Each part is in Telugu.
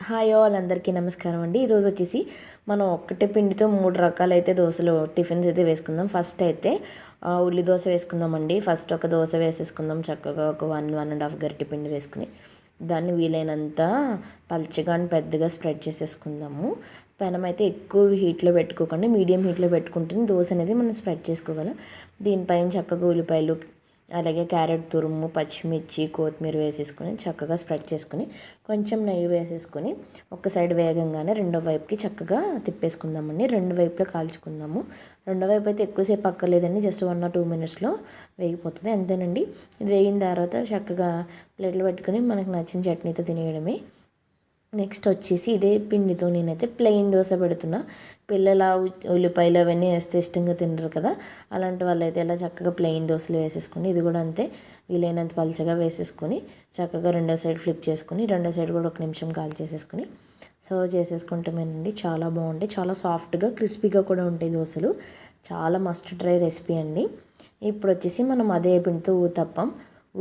హాయ్ ఆల్ అందరికీ నమస్కారం అండి. ఈరోజు వచ్చేసి మనం ఒక్కటే పిండితో 3 రకాలైతే దోశలు టిఫిన్స్ అయితే వేసుకుందాం. ఫస్ట్ అయితే ఉల్లి దోశ వేసుకుందామండి. ఫస్ట్ ఒక దోశ వేసేసుకుందాం. చక్కగా ఒక 1.5 గరిటె పిండి వేసుకుని దాన్ని వీలైనంత పల్చగా అండ్ పెద్దగా స్ప్రెడ్ చేసేసుకుందాము. పెనం అయితే ఎక్కువ హీట్లో పెట్టుకోకండి, మీడియం హీట్లో పెట్టుకుంటే దోశ అనేది మనం స్ప్రెడ్ చేసుకోగలం. దీనిపైన చక్కగా ఉల్లిపాయలు, అలాగే క్యారెట్ తురుము, పచ్చిమిర్చి, కొత్తిమీర వేసేసుకొని చక్కగా స్ప్రెడ్ చేసుకుని కొంచెం నెయ్యి వేసేసుకొని ఒక సైడ్ వేగంగానే రెండో వైపుకి చక్కగా తిప్పేసుకుందామండి. రెండు వైపులో కాల్చుకుందాము. రెండో వైపు అయితే ఎక్కువసేపు అక్కర్లేదండి, జస్ట్ 1 or 2 minutesలో వేగిపోతుంది, అంతేనండి. ఇది వేగిన తర్వాత చక్కగా ప్లేట్లో పెట్టుకొని మనకు నచ్చిన చట్నీతో తినేయడమే. నెక్స్ట్ వచ్చేసి ఇదే పిండితో నేనైతే ప్లెయిన్ దోశ పెడుతున్నా. పిల్లల ఉల్లిపాయలు అవన్నీ వేస్తే ఇష్టంగా తినరు కదా, అలాంటి వాళ్ళైతే ఇలా చక్కగా ప్లెయిన్ దోశలు వేసేసుకొని ఇది కూడా అంతే వీలైనంత పలుచగా వేసేసుకొని చక్కగా రెండో సైడ్ ఫ్లిప్ చేసుకొని రెండో సైడ్ కూడా 1 నిమిషం కాల్ చేసేసుకొని సర్వ్ చేసేసుకుంటామేనండి. చాలా బాగుంటాయి, చాలా సాఫ్ట్గా క్రిస్పీగా కూడా ఉంటాయి దోశలు. చాలా మస్ట్ ట్రై రెసిపీ అండి. ఇప్పుడు వచ్చేసి మనం అదే పిండితో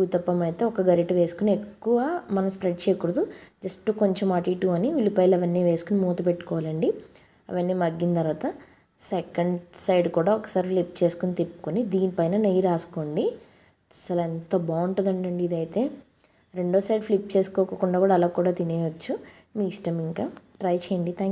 ఊతప్పం అయితే ఒక గరిటె వేసుకుని ఎక్కువ మనం స్ప్రెడ్ చేయకూడదు, జస్ట్ కొంచెం అటు ఇటు అని ఉల్లిపాయలు అవన్నీ వేసుకుని మూత పెట్టుకోవాలండి. అవన్నీ మగ్గిన తర్వాత సెకండ్ సైడ్ కూడా ఒకసారి ఫ్లిప్ చేసుకుని తిప్పుకొని దీనిపైన నెయ్యి రాసుకోండి. అసలు ఎంత బాగుంటుందండి ఇదైతే. రెండో సైడ్ ఫ్లిప్ చేసుకోకుండా కూడా అలా కూడా తినేయచ్చు, మీ ఇష్టం. ఇంకా ట్రై చేయండి. థ్యాంక్